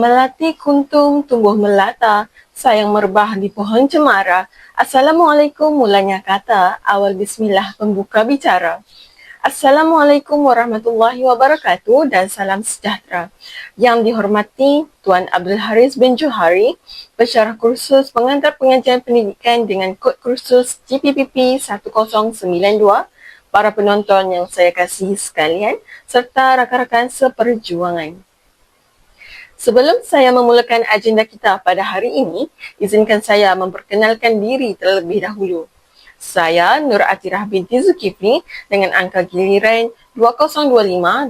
Melati kuntum tumbuh melata, sayang merbah di pohon cemara. Assalamualaikum mulanya kata, awal bismillah pembuka bicara. Assalamualaikum warahmatullahi wabarakatuh dan salam sejahtera. Yang dihormati Tuan Abdul Haris bin Johari, pensyarah kursus pengantar pengajian pendidikan dengan kod kursus GPPP 1092, para penonton yang saya kasihi sekalian, serta rakan-rakan seperjuangan. Sebelum saya memulakan agenda kita pada hari ini, izinkan saya memperkenalkan diri terlebih dahulu. Saya Nur Atirah binti Zulkifli dengan angka giliran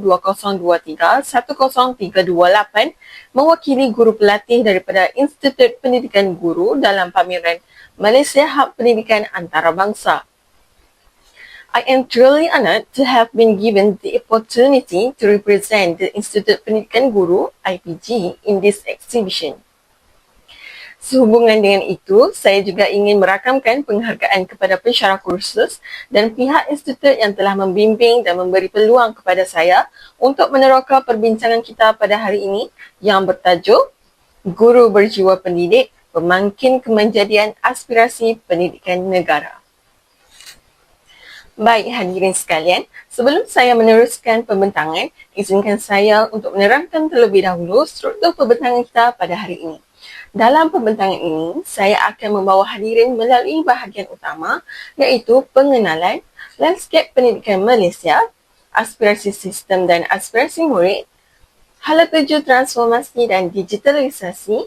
2025-2023-10328 mewakili guru pelatih daripada Institut Pendidikan Guru dalam pameran Malaysia Hub Pendidikan Antarabangsa. I am truly honored to have been given the opportunity to represent the Institut Pendidikan Guru (IPG) in this exhibition. Sehubungan dengan itu, saya juga ingin merakamkan penghargaan kepada pensyarah kursus dan pihak institut yang telah membimbing dan memberi peluang kepada saya untuk meneroka perbincangan kita pada hari ini yang bertajuk Guru Berjiwa Pendidik, Pemangkin Kemenjadian Aspirasi Pendidikan Negara. Baik hadirin sekalian, sebelum saya meneruskan pembentangan, izinkan saya untuk menerangkan terlebih dahulu struktur pembentangan kita pada hari ini. Dalam pembentangan ini, saya akan membawa hadirin melalui bahagian utama iaitu pengenalan, landscape pendidikan Malaysia, aspirasi sistem dan aspirasi murid, hala tuju transformasi dan digitalisasi,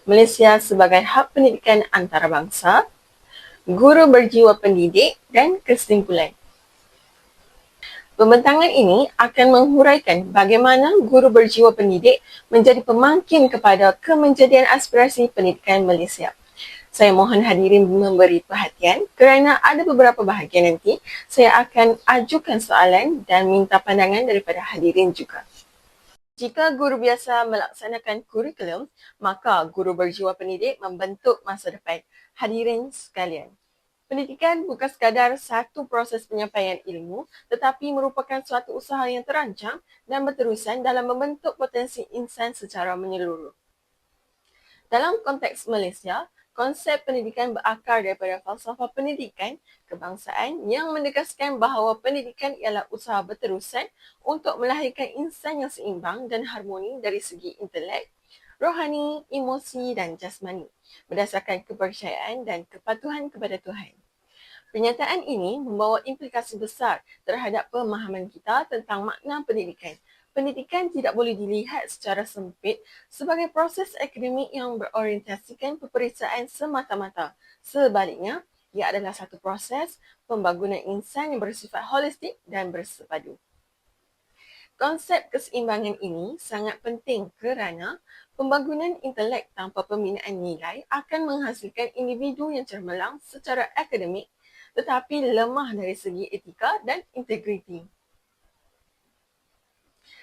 Malaysia sebagai hub pendidikan antarabangsa, guru berjiwa pendidik dan kesimpulan. Pembentangan ini akan menghuraikan bagaimana guru berjiwa pendidik menjadi pemangkin kepada kemenjadian aspirasi pendidikan Malaysia. Saya mohon hadirin memberi perhatian kerana ada beberapa bahagian nanti saya akan ajukan soalan dan minta pandangan daripada hadirin juga. Jika guru biasa melaksanakan kurikulum, maka guru berjiwa pendidik membentuk masa depan. Hadirin sekalian, pendidikan bukan sekadar satu proses penyampaian ilmu, tetapi merupakan suatu usaha yang terancang dan berterusan dalam membentuk potensi insan secara menyeluruh. Dalam konteks Malaysia, konsep pendidikan berakar daripada falsafah pendidikan kebangsaan yang menegaskan bahawa pendidikan ialah usaha berterusan untuk melahirkan insan yang seimbang dan harmoni dari segi intelek, rohani, emosi dan jasmani berdasarkan kepercayaan dan kepatuhan kepada Tuhan. Pernyataan ini membawa implikasi besar terhadap pemahaman kita tentang makna pendidikan. Pendidikan tidak boleh dilihat secara sempit sebagai proses akademik yang berorientasikan peperiksaan semata-mata. Sebaliknya, ia adalah satu proses pembangunan insan yang bersifat holistik dan bersepadu. Konsep keseimbangan ini sangat penting kerana pembangunan intelek tanpa pembinaan nilai akan menghasilkan individu yang cemerlang secara akademik tetapi lemah dari segi etika dan integriti.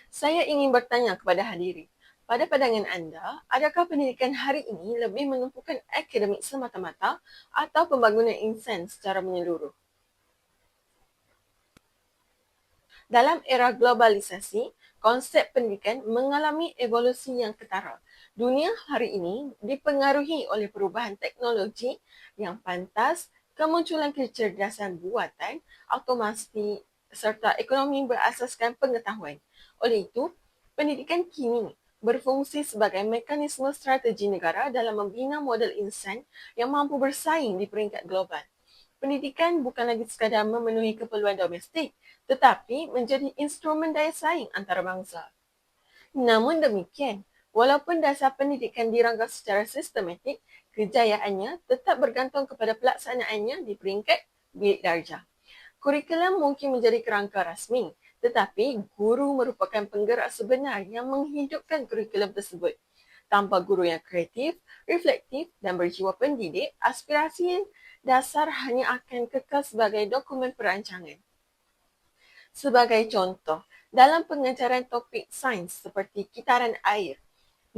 Saya ingin bertanya kepada hadirin, pada pandangan anda, adakah pendidikan hari ini lebih menumpukan akademik semata-mata atau pembangunan insan secara menyeluruh? Dalam era globalisasi, konsep pendidikan mengalami evolusi yang ketara. Dunia hari ini dipengaruhi oleh perubahan teknologi yang pantas, kemunculan kecerdasan buatan, automasi serta ekonomi berasaskan pengetahuan. Oleh itu, pendidikan kini berfungsi sebagai mekanisme strategi negara dalam membina model insan yang mampu bersaing di peringkat global. Pendidikan bukan lagi sekadar memenuhi keperluan domestik, tetapi menjadi instrumen daya saing antarabangsa. Namun demikian, walaupun dasar pendidikan dirangka secara sistematik, kejayaannya tetap bergantung kepada pelaksanaannya di peringkat bilik darjah. Kurikulum mungkin menjadi kerangka rasmi, tetapi guru merupakan penggerak sebenar yang menghidupkan kurikulum tersebut. Tanpa guru yang kreatif, reflektif dan berjiwa pendidik, aspirasi dasar hanya akan kekal sebagai dokumen perancangan. Sebagai contoh, dalam pengajaran topik sains seperti kitaran air,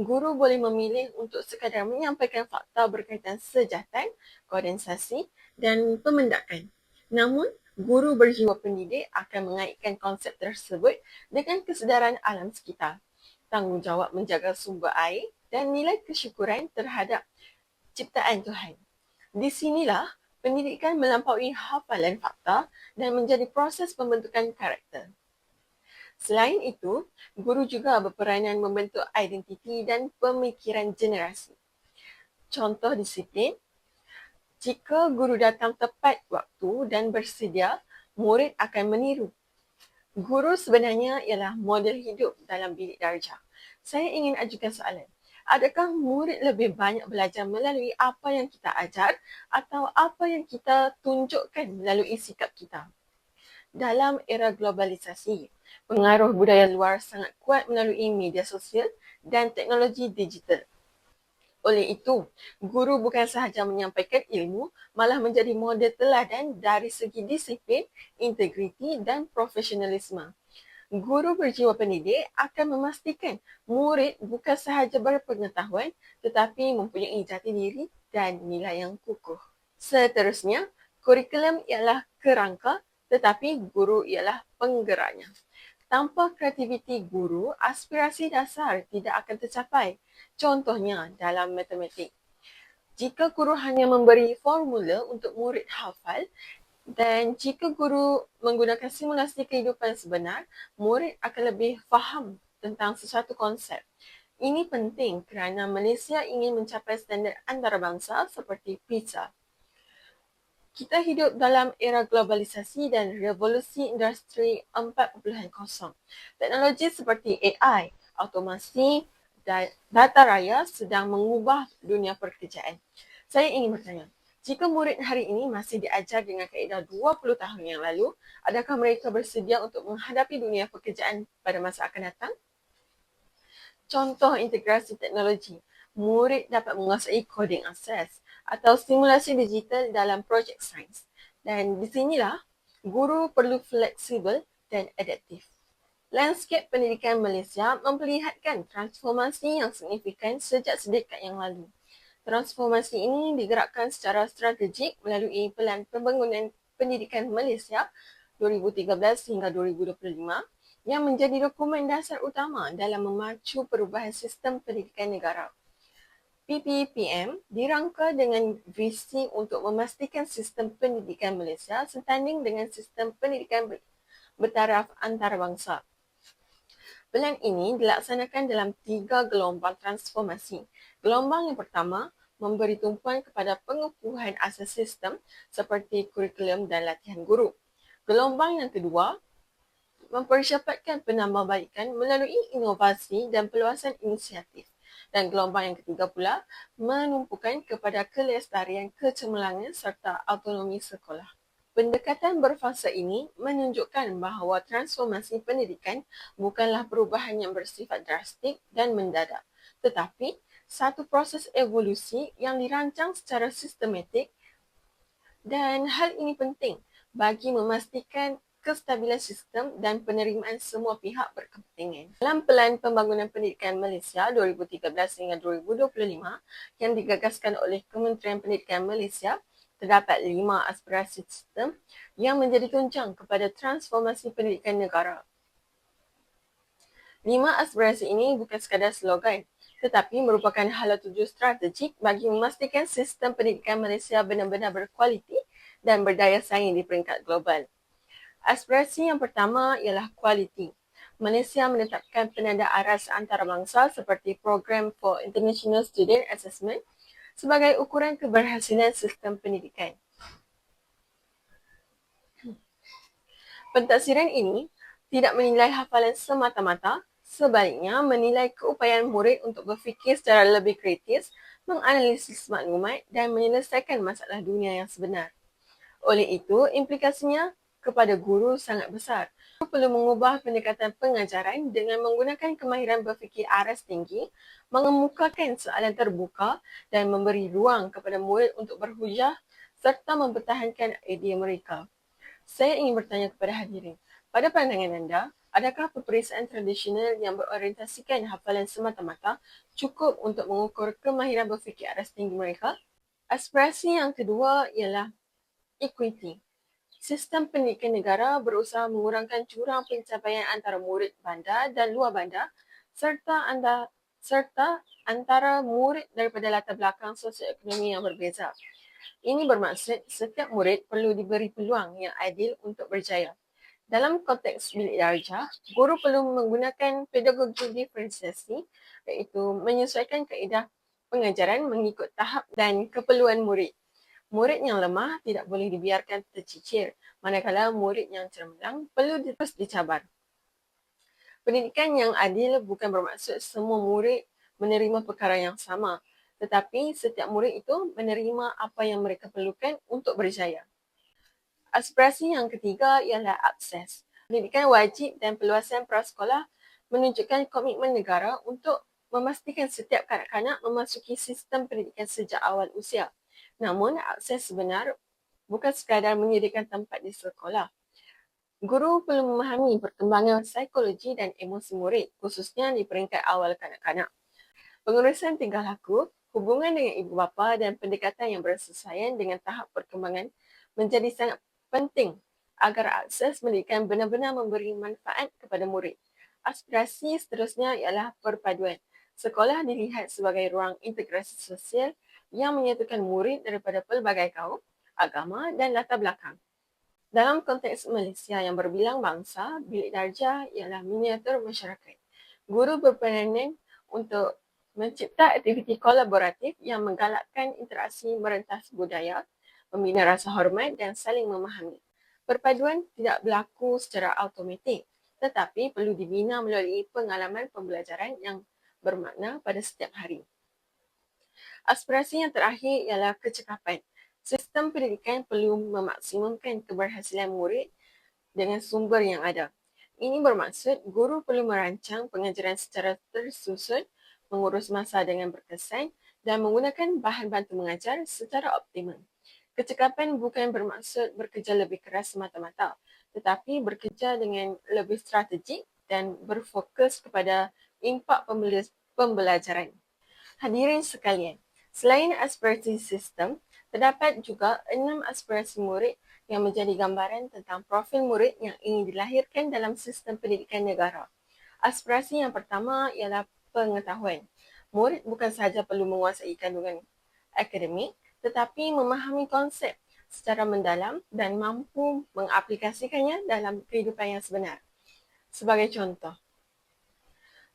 guru boleh memilih untuk sekadar menyampaikan fakta berkaitan sejatan, kondensasi dan pemendakan. Namun, guru berjiwa pendidik akan mengaitkan konsep tersebut dengan kesedaran alam sekitar. tanggungjawab menjaga sumber air dan nilai kesyukuran terhadap ciptaan Tuhan. Di sinilah pendidikan melampaui hafalan fakta dan menjadi proses pembentukan karakter. Selain itu, guru juga berperanan membentuk identiti dan pemikiran generasi. Contoh disiplin, jika guru datang tepat waktu dan bersedia, murid akan meniru. Guru sebenarnya ialah model hidup dalam bilik darjah. Saya ingin ajukan soalan. Adakah murid lebih banyak belajar melalui apa yang kita ajar atau apa yang kita tunjukkan melalui sikap kita? Dalam era globalisasi, pengaruh budaya luar sangat kuat melalui media sosial dan teknologi digital. Oleh itu, guru bukan sahaja menyampaikan ilmu, malah menjadi model teladan dari segi disiplin, integriti dan profesionalisme. Guru berjiwa pendidik akan memastikan murid bukan sahaja berpengetahuan tetapi mempunyai jati diri dan nilai yang kukuh. Seterusnya, kurikulum ialah kerangka tetapi guru ialah penggeraknya. Tanpa kreativiti guru, aspirasi dasar tidak akan tercapai. Contohnya dalam matematik. Jika guru hanya memberi formula untuk murid hafal, dan jika guru menggunakan simulasi kehidupan sebenar, murid akan lebih faham tentang sesuatu konsep. Ini penting kerana Malaysia ingin mencapai standard antarabangsa seperti PISA. Kita hidup dalam era globalisasi dan revolusi industri 4.0. Teknologi seperti AI, automasi dan data raya sedang mengubah dunia pekerjaan. Saya ingin bertanya, jika murid hari ini masih diajar dengan kaedah 20 tahun yang lalu, adakah mereka bersedia untuk menghadapi dunia pekerjaan pada masa akan datang? Contoh integrasi teknologi. Murid dapat menguasai coding access atau simulasi digital dalam projek sains. Dan di sinilah guru perlu fleksibel dan adaptif. Landscape pendidikan Malaysia memperlihatkan transformasi yang signifikan sejak sedekat yang lalu. Transformasi ini digerakkan secara strategik melalui Pelan Pembangunan Pendidikan Malaysia 2013 hingga 2025 yang menjadi dokumen dasar utama dalam memacu perubahan sistem pendidikan negara. PPPM dirangka dengan visi untuk memastikan sistem pendidikan Malaysia setanding dengan sistem pendidikan bertaraf antarabangsa. Pelan ini dilaksanakan dalam 3 gelombang transformasi. Gelombang yang pertama memberi tumpuan kepada pengukuhan asas sistem seperti kurikulum dan latihan guru. Gelombang yang kedua mempercepatkan penambahbaikan melalui inovasi dan perluasan inisiatif. Dan gelombang yang ketiga pula menumpukan kepada kelestarian kecemerlangan serta autonomi sekolah. Pendekatan berfasa ini menunjukkan bahawa transformasi pendidikan bukanlah perubahan yang bersifat drastik dan mendadak, tetapi satu proses evolusi yang dirancang secara sistematik dan hal ini penting bagi memastikan kestabilan sistem dan penerimaan semua pihak berkepentingan. Dalam Pelan Pembangunan Pendidikan Malaysia 2013 hingga 2025 yang digagaskan oleh Kementerian Pendidikan Malaysia, terdapat 5 aspirasi sistem yang menjadi tunjang kepada transformasi pendidikan negara. 5 aspirasi ini bukan sekadar slogan, tetapi merupakan hala tuju strategik bagi memastikan sistem pendidikan Malaysia benar-benar berkualiti dan berdaya saing di peringkat global. Aspirasi yang pertama ialah kualiti. Malaysia menetapkan penanda aras antarabangsa seperti Program for International Student Assessment sebagai ukuran keberhasilan sistem pendidikan. Pentaksiran ini tidak menilai hafalan semata-mata, sebaliknya menilai keupayaan murid untuk berfikir secara lebih kritis, menganalisis maklumat dan menyelesaikan masalah dunia yang sebenar. Oleh itu, implikasinya kepada guru sangat besar. Guru perlu mengubah pendekatan pengajaran dengan menggunakan kemahiran berfikir aras tinggi, mengemukakan soalan terbuka dan memberi ruang kepada murid untuk berhujah serta mempertahankan idea mereka. Saya ingin bertanya kepada hadirin, pada pandangan anda, adakah peperiksaan tradisional yang berorientasikan hafalan semata-mata cukup untuk mengukur kemahiran berfikir aras tinggi mereka? Aspirasi yang kedua ialah equity. Sistem pendidikan negara berusaha mengurangkan jurang pencapaian antara murid bandar dan luar bandar serta antara murid daripada latar belakang sosioekonomi yang berbeza. Ini bermaksud setiap murid perlu diberi peluang yang adil untuk berjaya. Dalam konteks bilik darjah, guru perlu menggunakan pedagogi diferensiasi, iaitu menyesuaikan kaedah pengajaran mengikut tahap dan keperluan murid. Murid yang lemah tidak boleh dibiarkan tercicir, manakala murid yang cemerlang perlu terus dicabar. Pendidikan yang adil bukan bermaksud semua murid menerima perkara yang sama, tetapi setiap murid itu menerima apa yang mereka perlukan untuk berjaya. Aspirasi yang ketiga ialah akses. Pendidikan wajib dan perluasan prasekolah menunjukkan komitmen negara untuk memastikan setiap kanak-kanak memasuki sistem pendidikan sejak awal usia. Namun, akses sebenar bukan sekadar menyediakan tempat di sekolah. Guru perlu memahami perkembangan psikologi dan emosi murid, khususnya di peringkat awal kanak-kanak. Pengurusan tingkah laku, hubungan dengan ibu bapa dan pendekatan yang bersesuaian dengan tahap perkembangan menjadi sangat penting agar akses pendidikan benar-benar memberi manfaat kepada murid. Aspirasi seterusnya ialah perpaduan. Sekolah dilihat sebagai ruang integrasi sosial yang menyatukan murid daripada pelbagai kaum, agama dan latar belakang. Dalam konteks Malaysia yang berbilang bangsa, bilik darjah ialah miniatur masyarakat. Guru berperanan untuk mencipta aktiviti kolaboratif yang menggalakkan interaksi merentas budaya, membina rasa hormat dan saling memahami. Perpaduan tidak berlaku secara automatik, tetapi perlu dibina melalui pengalaman pembelajaran yang bermakna pada setiap hari. Aspirasi yang terakhir ialah kecekapan. Sistem pendidikan perlu memaksimumkan keberhasilan murid dengan sumber yang ada. Ini bermaksud guru perlu merancang pengajaran secara tersusun, mengurus masa dengan berkesan dan menggunakan bahan bantu mengajar secara optimal. Kecekapan bukan bermaksud bekerja lebih keras semata-mata, tetapi bekerja dengan lebih strategik dan berfokus kepada impak pembelajaran. Hadirin sekalian, selain aspirasi sistem, terdapat juga 6 aspirasi murid yang menjadi gambaran tentang profil murid yang ingin dilahirkan dalam sistem pendidikan negara. Aspirasi yang pertama ialah pengetahuan. Murid bukan sahaja perlu menguasai kandungan akademik, tetapi memahami konsep secara mendalam dan mampu mengaplikasikannya dalam kehidupan yang sebenar. Sebagai contoh,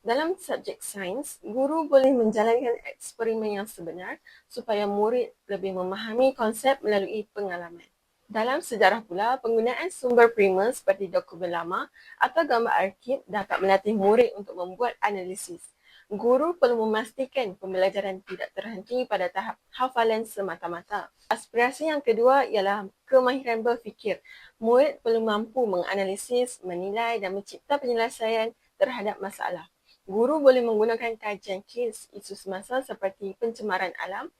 dalam subjek sains, guru boleh menjalankan eksperimen yang sebenar supaya murid lebih memahami konsep melalui pengalaman. Dalam sejarah pula, penggunaan sumber primer seperti dokumen lama atau gambar arkib dapat melatih murid untuk membuat analisis. Guru perlu memastikan pembelajaran tidak terhenti pada tahap hafalan semata-mata. Aspirasi yang kedua ialah kemahiran berfikir. Murid perlu mampu menganalisis, menilai dan mencipta penyelesaian terhadap masalah. Guru boleh menggunakan kajian kes isu semasa seperti pencemaran alam,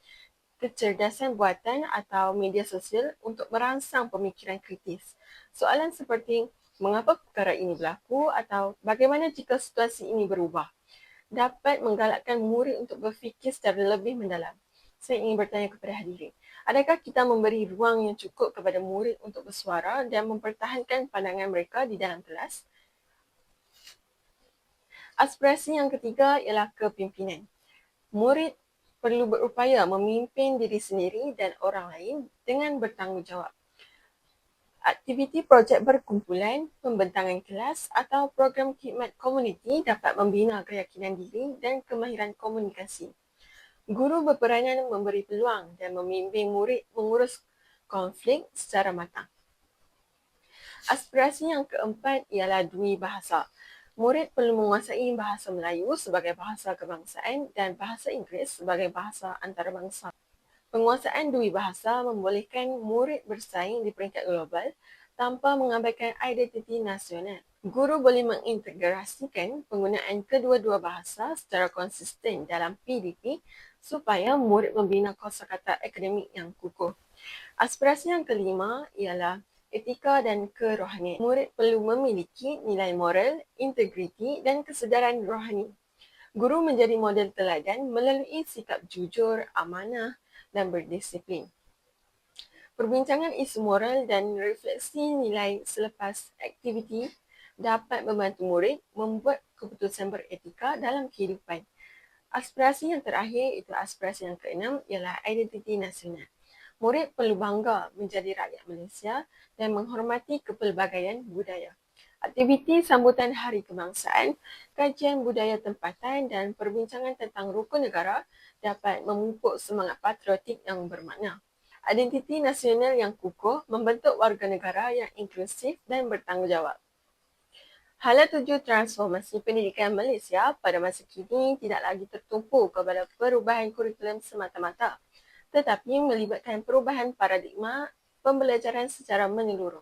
kecerdasan buatan atau media sosial untuk merangsang pemikiran kritis. Soalan seperti mengapa perkara ini berlaku atau bagaimana jika situasi ini berubah dapat menggalakkan murid untuk berfikir secara lebih mendalam. Saya ingin bertanya kepada hadirin, adakah kita memberi ruang yang cukup kepada murid untuk bersuara dan mempertahankan pandangan mereka di dalam kelas? Aspirasi yang ketiga ialah kepimpinan. Murid perlu berupaya memimpin diri sendiri dan orang lain dengan bertanggungjawab. Aktiviti projek berkumpulan, pembentangan kelas atau program khidmat komuniti dapat membina keyakinan diri dan kemahiran komunikasi. Guru berperanan memberi peluang dan membimbing murid mengurus konflik secara matang. Aspirasi yang keempat ialah dui bahasa. Murid perlu menguasai bahasa Melayu sebagai bahasa kebangsaan dan bahasa Inggeris sebagai bahasa antarabangsa. Penguasaan dui bahasa membolehkan murid bersaing di peringkat global tanpa mengabaikan identiti nasional. Guru boleh mengintegrasikan penggunaan kedua-dua bahasa secara konsisten dalam PDP supaya murid membina kosakata akademik yang kukuh. Aspirasi yang kelima ialah etika dan kerohanian. Murid perlu memiliki nilai moral, integriti dan kesedaran rohani. Guru menjadi model teladan melalui sikap jujur, amanah dan berdisiplin. Perbincangan isu moral dan refleksi nilai selepas aktiviti dapat membantu murid membuat keputusan beretika dalam kehidupan. Aspirasi yang terakhir, itu aspirasi yang keenam, ialah identiti nasional. Murid perlu bangga menjadi rakyat Malaysia dan menghormati kepelbagaian budaya. Aktiviti sambutan Hari Kebangsaan, kajian budaya tempatan dan perbincangan tentang rukun negara dapat memupuk semangat patriotik yang bermakna. Identiti nasional yang kukuh membentuk warga negara yang inklusif dan bertanggungjawab. Hala tuju transformasi pendidikan Malaysia pada masa kini tidak lagi tertumpu kepada perubahan kurikulum semata-mata, tetapi melibatkan perubahan paradigma pembelajaran secara menyeluruh.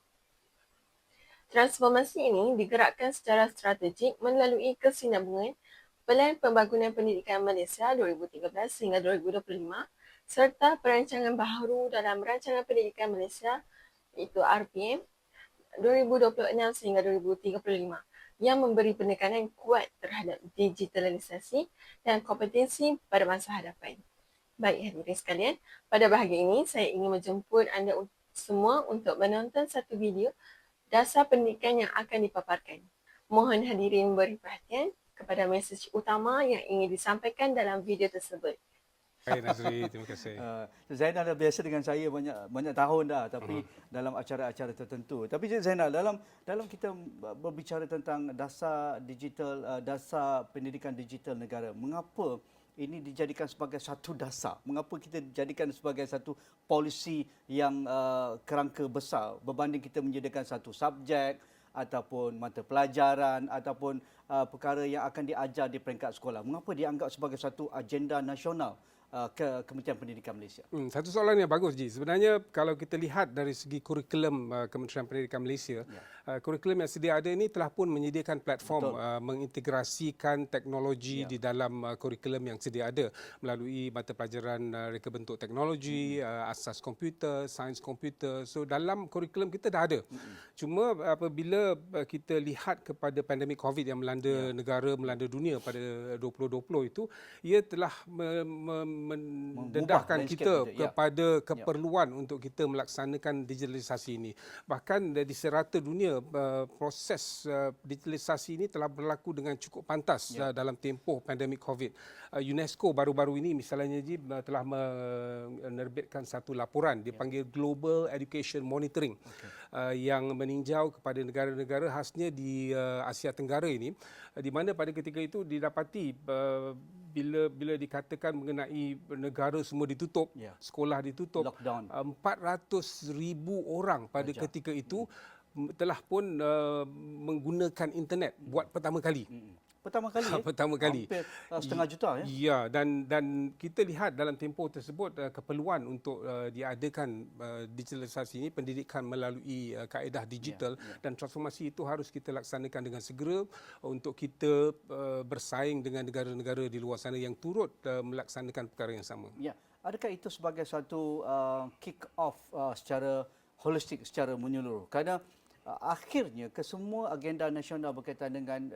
Transformasi ini digerakkan secara strategik melalui kesinambungan Pelan Pembangunan Pendidikan Malaysia 2013 hingga 2025 serta perancangan baharu dalam Rancangan Pendidikan Malaysia iaitu RPM 2026 sehingga 2035 yang memberi penekanan kuat terhadap digitalisasi dan kompetensi pada masa hadapan. Baik hadirin sekalian, pada bahagian ini saya ingin menjemput anda semua untuk menonton satu video dasar pendidikan yang akan dipaparkan. Mohon hadirin beri perhatian kepada mesej utama yang ingin disampaikan dalam video tersebut. Baik Nazri, terima kasih. Zainal dah biasa dengan saya banyak tahun dah, tapi dalam acara-acara tertentu. Tapi Zainal, dalam kita berbicara tentang dasar digital, dasar pendidikan digital negara, mengapa ini dijadikan sebagai satu dasar? Mengapa kita jadikan sebagai satu polisi yang kerangka besar berbanding kita menyediakan satu subjek ataupun mata pelajaran ataupun perkara yang akan diajar di peringkat sekolah? Mengapa dianggap sebagai satu agenda nasional Kementerian Pendidikan Malaysia? Satu soalan yang bagus, Ji. Sebenarnya kalau kita lihat dari segi kurikulum Kementerian Pendidikan Malaysia, kurikulum yang sedia ada ini telah pun menyediakan platform mengintegrasikan teknologi di dalam kurikulum yang sedia ada melalui mata pelajaran reka bentuk teknologi, asas komputer, sains komputer. So dalam kurikulum kita dah ada. Cuma apabila kita lihat kepada pandemik COVID yang melanda negara, melanda dunia pada 2020 itu, ia telah mendedahkan kita kepada keperluan untuk kita melaksanakan digitalisasi ini. Bahkan di serata dunia, proses digitalisasi ini telah berlaku dengan cukup pantas dalam tempoh pandemik COVID. UNESCO baru-baru ini misalnya telah menerbitkan satu laporan dipanggil Global Education Monitoring yang meninjau kepada negara-negara khasnya di Asia Tenggara ini, di mana pada ketika itu didapati bila dikatakan mengenai negara semua ditutup, sekolah ditutup, lockdown, 400,000 orang pada ketika itu telah pun menggunakan internet buat pertama kali. Pertama kali? Pertama kali. Hampir setengah juta ya? Ya, dan kita lihat dalam tempoh tersebut keperluan untuk diadakan digitalisasi ini, pendidikan melalui kaedah digital dan transformasi itu harus kita laksanakan dengan segera untuk kita bersaing dengan negara-negara di luar sana yang turut melaksanakan perkara yang sama. Ya, adakah itu sebagai satu kick off secara holistik, secara menyeluruh? Kerana akhirnya kesemua agenda nasional berkaitan dengan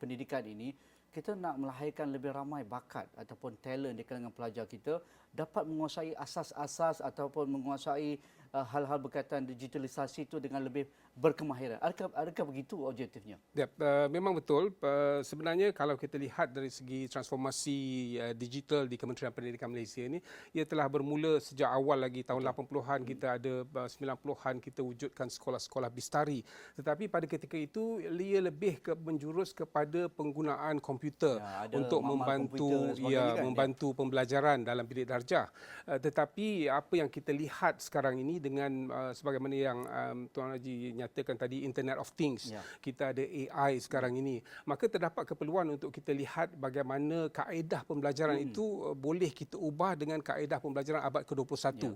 pendidikan ini, kita nak melahirkan lebih ramai bakat ataupun talent di kalangan pelajar kita dapat menguasai asas-asas ataupun menguasai hal-hal berkaitan digitalisasi itu dengan lebih berkemahiran. Adakah begitu objektifnya? Ya, memang betul. Sebenarnya kalau kita lihat dari segi transformasi digital di Kementerian Pendidikan Malaysia ini, ia telah bermula sejak awal lagi tahun 80-an kita ada, 90-an kita wujudkan sekolah-sekolah bistari. Tetapi pada ketika itu ia lebih menjurus kepada penggunaan komputer untuk membantu membantu pembelajaran dalam bilik darjah. Tetapi apa yang kita lihat sekarang ini dengan sebagaimana yang Tuan Haji nyatakan tadi, Internet of Things, kita ada AI sekarang ini, maka terdapat keperluan untuk kita lihat bagaimana kaedah pembelajaran itu boleh kita ubah dengan kaedah pembelajaran abad ke-21.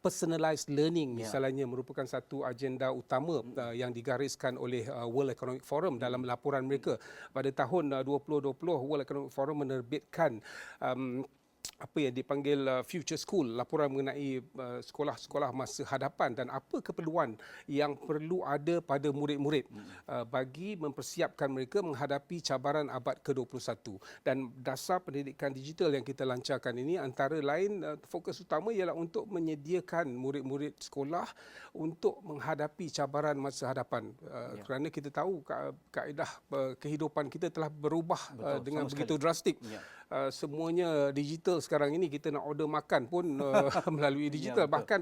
Personalized learning misalnya merupakan satu agenda utama yang digariskan oleh World Economic Forum dalam laporan mereka. Pada tahun 2020, World Economic Forum menerbitkan apa yang dipanggil future school, laporan mengenai sekolah-sekolah masa hadapan dan apa keperluan yang perlu ada pada murid-murid bagi mempersiapkan mereka menghadapi cabaran abad ke-21. Dan dasar pendidikan digital yang kita lancarkan ini antara lain fokus utama ialah untuk menyediakan murid-murid sekolah untuk menghadapi cabaran masa hadapan. Kerana kita tahu kaedah kehidupan kita telah berubah dengan sama begitu sekali. drastik. Ya. Semuanya digital sekarang ini, kita nak order makan pun melalui digital. betul. Bahkan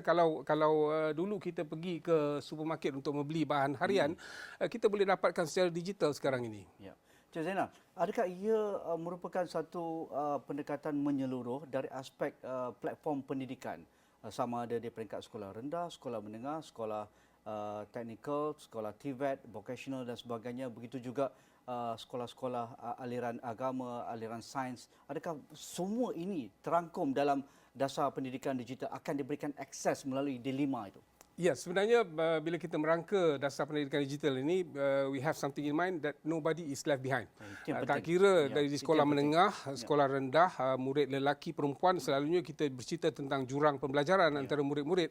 kalau dulu kita pergi ke supermarket untuk membeli bahan harian, kita boleh dapatkan secara digital sekarang ini. Ya. Cik Zainal, adakah ia merupakan satu pendekatan menyeluruh dari aspek platform pendidikan, sama ada di peringkat sekolah rendah, sekolah menengah, sekolah teknikal, sekolah TVET, vocational dan sebagainya, begitu juga sekolah-sekolah aliran agama, aliran sains. Adakah semua ini terangkum dalam dasar pendidikan digital akan diberikan akses melalui D5 itu? Ya, sebenarnya bila kita merangka dasar pendidikan digital ini, we have something in mind that nobody is left behind. Itu yang Tak penting. kira Ya, dari itu sekolah yang penting. menengah, sekolah rendah, murid lelaki, perempuan, selalunya kita bercerita tentang jurang pembelajaran antara murid-murid.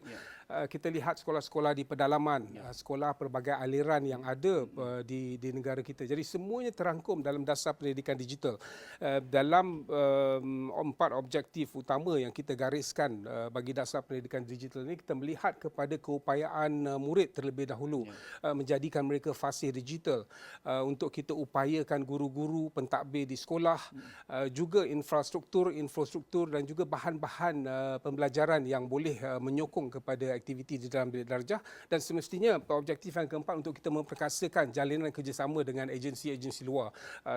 Kita lihat sekolah-sekolah di pedalaman, sekolah pelbagai aliran yang ada di negara kita. Jadi semuanya terangkum dalam dasar pendidikan digital. Dalam 4 objektif utama yang kita gariskan bagi dasar pendidikan digital ini, kita melihat kepada keupayaan murid terlebih dahulu, menjadikan mereka fasih digital, untuk kita upayakan guru-guru pentadbir di sekolah, juga infrastruktur dan juga bahan-bahan pembelajaran yang boleh menyokong kepada aktiviti di dalam bilik darjah. Dan semestinya objektif yang keempat untuk kita memperkasakan jalinan kerjasama dengan agensi-agensi luar,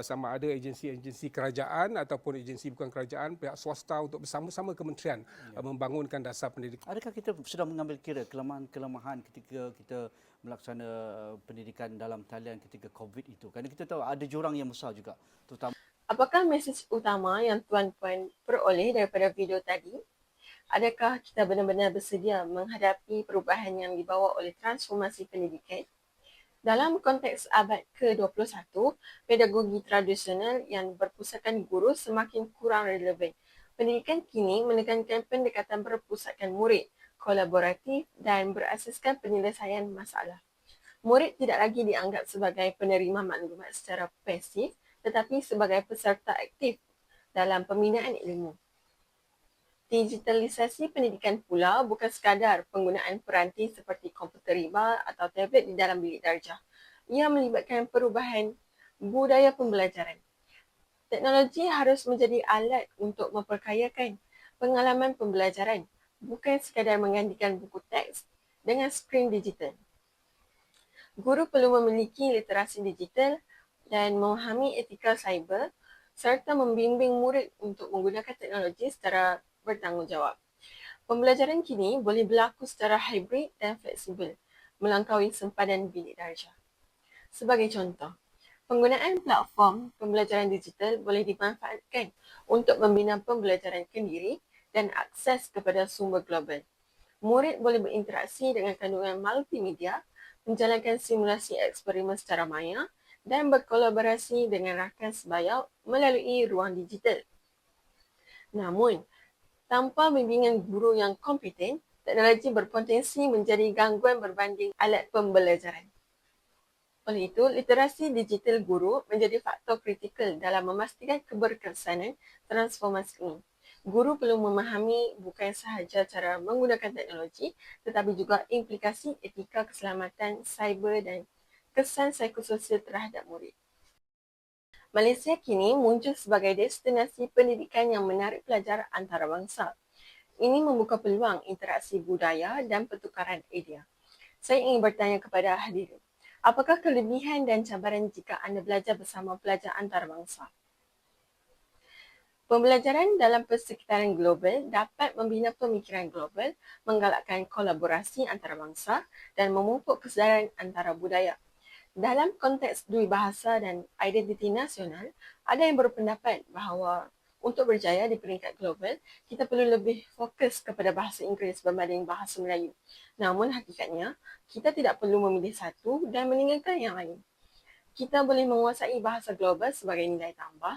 sama ada agensi-agensi kerajaan ataupun agensi bukan kerajaan, pihak swasta, untuk bersama-sama kementerian membangunkan dasar pendidikan. Adakah kita sudah mengambil kira kelemahan ketika kita melaksana pendidikan dalam talian ketika COVID itu? Kerana kita tahu ada jurang yang besar juga, terutama. Apakah mesej utama yang tuan-puan peroleh daripada video tadi? Adakah kita benar-benar bersedia menghadapi perubahan yang dibawa oleh transformasi pendidikan? Dalam konteks abad ke-21, pedagogi tradisional yang berpusatkan guru semakin kurang relevan. Pendidikan kini menekankan pendekatan berpusatkan murid, kolaboratif dan berasaskan penyelesaian masalah. Murid tidak lagi dianggap sebagai penerima maklumat secara pasif, tetapi sebagai peserta aktif dalam pembinaan ilmu. Digitalisasi pendidikan pula bukan sekadar penggunaan peranti seperti komputer riba atau tablet di dalam bilik darjah. Ia melibatkan perubahan budaya pembelajaran. Teknologi harus menjadi alat untuk memperkayakan pengalaman pembelajaran, bukan sekadar menggantikan buku teks dengan skrin digital. Guru perlu memiliki literasi digital dan memahami etika cyber serta membimbing murid untuk menggunakan teknologi secara bertanggungjawab. Pembelajaran kini boleh berlaku secara hybrid dan fleksibel, melampaui sempadan bilik darjah. Sebagai contoh, penggunaan platform pembelajaran digital boleh dimanfaatkan untuk membina pembelajaran kendiri dan akses kepada sumber global. Murid boleh berinteraksi dengan kandungan multimedia, menjalankan simulasi eksperimen secara maya dan berkolaborasi dengan rakan sebaya melalui ruang digital. Namun, tanpa bimbingan guru yang kompeten, teknologi berpotensi menjadi gangguan berbanding alat pembelajaran. Oleh itu, literasi digital guru menjadi faktor kritikal dalam memastikan keberkesanan transformasi ini. Guru perlu memahami bukan sahaja cara menggunakan teknologi, tetapi juga implikasi etika keselamatan cyber dan kesan psikososial terhadap murid. Malaysia kini muncul sebagai destinasi pendidikan yang menarik pelajar antarabangsa. Ini membuka peluang interaksi budaya dan pertukaran idea. Saya ingin bertanya kepada hadirin, apakah kelebihan dan cabaran jika anda belajar bersama pelajar antarabangsa? Pembelajaran dalam persekitaran global dapat membina pemikiran global, menggalakkan kolaborasi antarabangsa dan memupuk kesedaran antara budaya. Dalam konteks duibahasa dan identiti nasional, ada yang berpendapat bahawa untuk berjaya di peringkat global, kita perlu lebih fokus kepada bahasa Inggeris berbanding bahasa Melayu. Namun hakikatnya, kita tidak perlu memilih satu dan meninggalkan yang lain. Kita boleh menguasai bahasa global sebagai nilai tambah,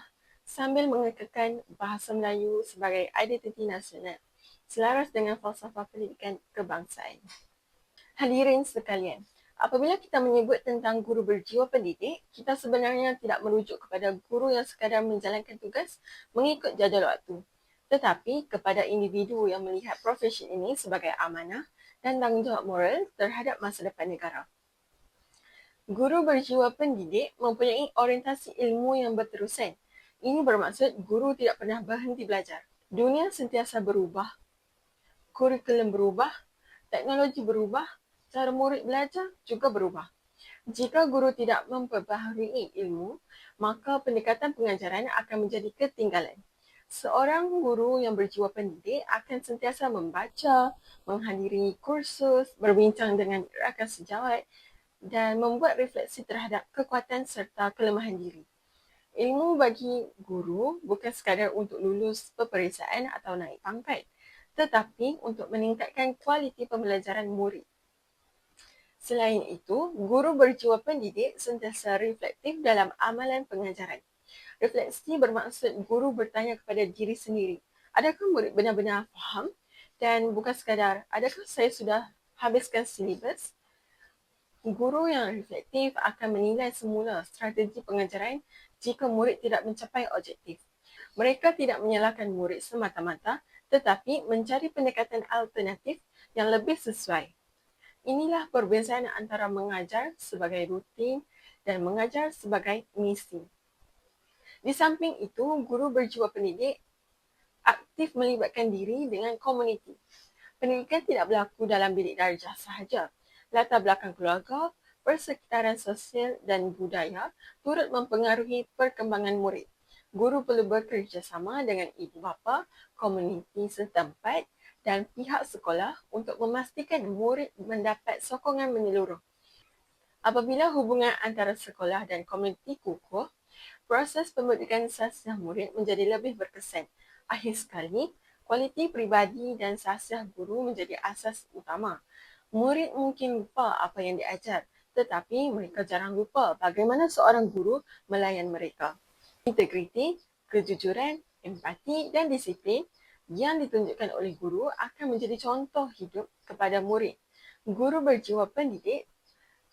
sambil mengekalkan bahasa Melayu sebagai identiti nasional selaras dengan falsafah pendidikan kebangsaan. Hadirin sekalian, apabila kita menyebut tentang guru berjiwa pendidik, kita sebenarnya tidak merujuk kepada guru yang sekadar menjalankan tugas mengikut jadual waktu, tetapi kepada individu yang melihat profesi ini sebagai amanah dan tanggungjawab moral terhadap masa depan negara. Guru berjiwa pendidik mempunyai orientasi ilmu yang berterusan. Ini bermaksud guru tidak pernah berhenti belajar. Dunia sentiasa berubah, kurikulum berubah, teknologi berubah, cara murid belajar juga berubah. Jika guru tidak memperbaharui ilmu, maka pendekatan pengajaran akan menjadi ketinggalan. Seorang guru yang berjiwa pendidik akan sentiasa membaca, menghadiri kursus, berbincang dengan rakan sejawat dan membuat refleksi terhadap kekuatan serta kelemahan diri. Ilmu bagi guru bukan sekadar untuk lulus peperiksaan atau naik pangkat, tetapi untuk meningkatkan kualiti pembelajaran murid. Selain itu, guru berjiwa pendidik sentiasa reflektif dalam amalan pengajaran. Refleksi bermaksud guru bertanya kepada diri sendiri, adakah murid benar-benar faham? Dan bukan sekadar, adakah saya sudah habiskan silibus? Guru yang reflektif akan menilai semula strategi pengajaran jika murid tidak mencapai objektif. Mereka tidak menyalahkan murid semata-mata, tetapi mencari pendekatan alternatif yang lebih sesuai. Inilah perbezaan antara mengajar sebagai rutin dan mengajar sebagai misi. Di samping itu, guru berjiwa pendidik aktif melibatkan diri dengan komuniti. Pendidikan tidak berlaku dalam bilik darjah sahaja. Latar belakang keluarga, persekitaran sosial dan budaya turut mempengaruhi perkembangan murid. Guru perlu bekerjasama dengan ibu bapa, komuniti setempat dan pihak sekolah untuk memastikan murid mendapat sokongan menyeluruh. Apabila hubungan antara sekolah dan komuniti kukuh, proses pembentukan sasiah murid menjadi lebih berkesan. Akhir sekali, kualiti peribadi dan sasiah guru menjadi asas utama. Murid mungkin lupa apa yang diajar, tetapi mereka jarang lupa bagaimana seorang guru melayan mereka. Integriti, kejujuran, empati dan disiplin yang ditunjukkan oleh guru akan menjadi contoh hidup kepada murid. Guru berjiwa pendidik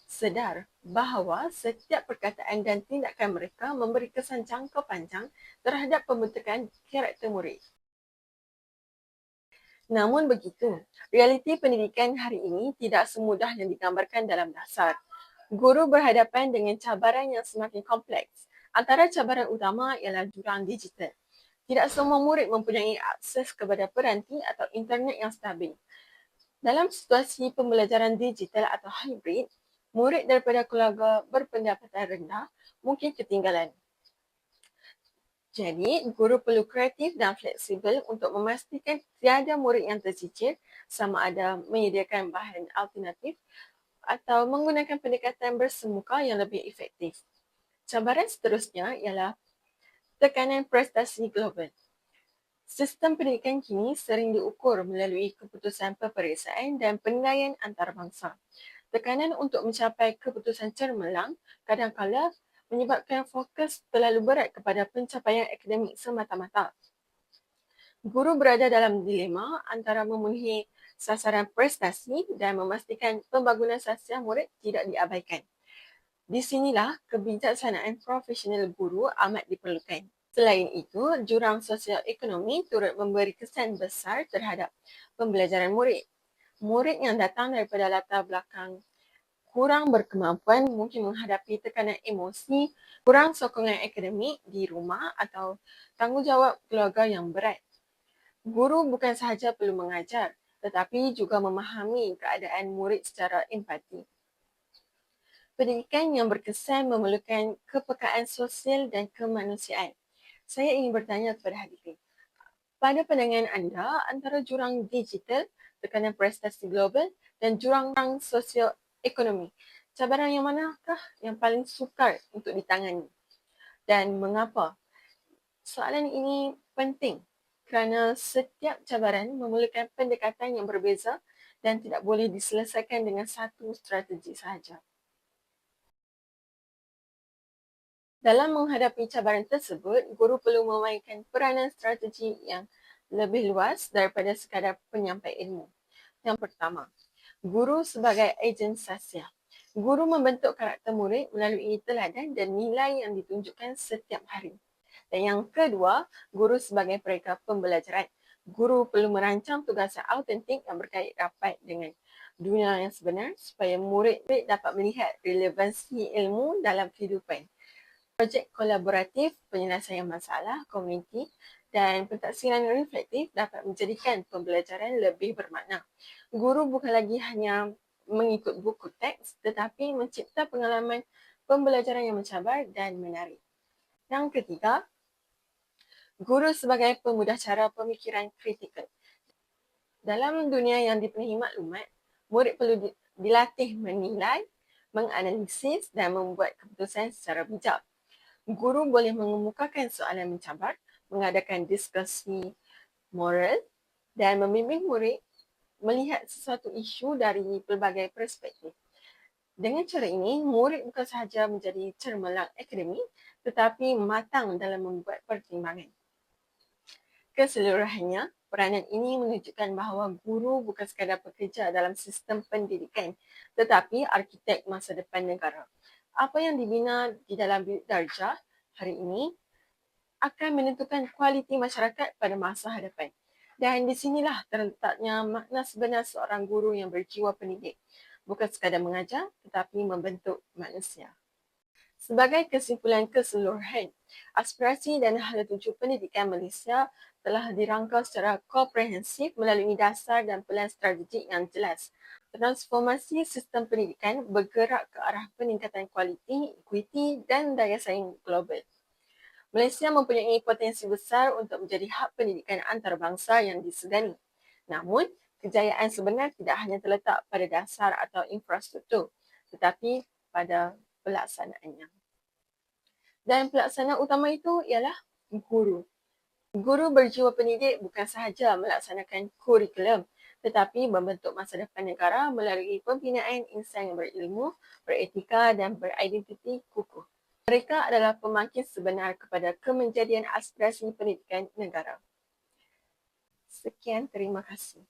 sedar bahawa setiap perkataan dan tindakan mereka memberi kesan jangka panjang terhadap pembentukan karakter murid. Namun begitu, realiti pendidikan hari ini tidak semudah yang digambarkan dalam dasar. Guru berhadapan dengan cabaran yang semakin kompleks. Antara cabaran utama ialah jurang digital. Tidak semua murid mempunyai akses kepada peranti atau internet yang stabil. Dalam situasi pembelajaran digital atau hybrid, murid daripada keluarga berpendapatan rendah mungkin ketinggalan. Jadi, guru perlu kreatif dan fleksibel untuk memastikan tiada murid yang tercicir sama ada menyediakan bahan alternatif atau menggunakan pendekatan bersemuka yang lebih efektif. Cabaran seterusnya ialah tekanan prestasi global. Sistem pendidikan kini sering diukur melalui keputusan peperiksaan dan penilaian antarabangsa. Tekanan untuk mencapai keputusan cemerlang kadang-kala menyebabkan fokus terlalu berat kepada pencapaian akademik semata-mata. Guru berada dalam dilema antara memenuhi sasaran prestasi dan memastikan pembangunan sasiah murid tidak diabaikan. Di sinilah kebijaksanaan profesional guru amat diperlukan. Selain itu, jurang sosial ekonomi turut memberi kesan besar terhadap pembelajaran murid. Murid yang datang daripada latar belakang kurang berkemampuan mungkin menghadapi tekanan emosi, kurang sokongan akademik di rumah atau tanggungjawab keluarga yang berat. Guru bukan sahaja perlu mengajar, tetapi juga memahami keadaan murid secara empati. Pendidikan yang berkesan memerlukan kepekaan sosial dan kemanusiaan. Saya ingin bertanya kepada hadirin, pada pandangan anda, antara jurang digital, tekanan prestasi global dan jurang sosio-ekonomi, cabaran yang manakah yang paling sukar untuk ditangani dan mengapa? Soalan ini penting kerana setiap cabaran memerlukan pendekatan yang berbeza dan tidak boleh diselesaikan dengan satu strategi sahaja. Dalam menghadapi cabaran tersebut, guru perlu memainkan peranan strategi yang lebih luas daripada sekadar penyampai ilmu. Yang pertama, guru sebagai ejen sosial. Guru membentuk karakter murid melalui teladan dan nilai yang ditunjukkan setiap hari. Dan yang kedua, guru sebagai pereka pembelajaran. Guru perlu merancang tugas yang autentik yang berkait rapat dengan dunia yang sebenar supaya murid dapat melihat relevansi ilmu dalam kehidupan. Projek kolaboratif, penyelesaian masalah, komuniti dan pentaksiran reflektif dapat menjadikan pembelajaran lebih bermakna. Guru bukan lagi hanya mengikut buku teks tetapi mencipta pengalaman pembelajaran yang mencabar dan menarik. Yang ketiga, guru sebagai pemudah cara pemikiran kritikal. Dalam dunia yang dipenuhi maklumat, murid perlu dilatih menilai, menganalisis dan membuat keputusan secara bijak. Guru boleh mengemukakan soalan mencabar, mengadakan diskusi moral dan membimbing murid melihat sesuatu isu dari pelbagai perspektif. Dengan cara ini, murid bukan sahaja menjadi cermelang akademik tetapi matang dalam membuat pertimbangan. Keseluruhannya, peranan ini menunjukkan bahawa guru bukan sekadar pekerja dalam sistem pendidikan tetapi arkitek masa depan negara. Apa yang dibina di dalam bilik darjah hari ini akan menentukan kualiti masyarakat pada masa hadapan. Dan di sinilah terletaknya makna sebenar seorang guru yang berjiwa pendidik. Bukan sekadar mengajar tetapi membentuk manusia. Sebagai kesimpulan keseluruhan, aspirasi dan hala tuju pendidikan Malaysia telah dirangka secara komprehensif melalui dasar dan pelan strategik yang jelas. Transformasi sistem pendidikan bergerak ke arah peningkatan kualiti, ekuiti dan daya saing global. Malaysia mempunyai potensi besar untuk menjadi hub pendidikan antarabangsa yang disegani. Namun, kejayaan sebenar tidak hanya terletak pada dasar atau infrastruktur, tetapi pada pelaksanaannya. Dan pelaksana utama itu ialah guru. Guru berjiwa pendidik bukan sahaja melaksanakan kurikulum tetapi membentuk masa depan negara melalui pembinaan insan yang berilmu, beretika dan beridentiti kukuh. Mereka adalah pemangkin sebenar kepada kemenjadian aspirasi pendidikan negara. Sekian, terima kasih.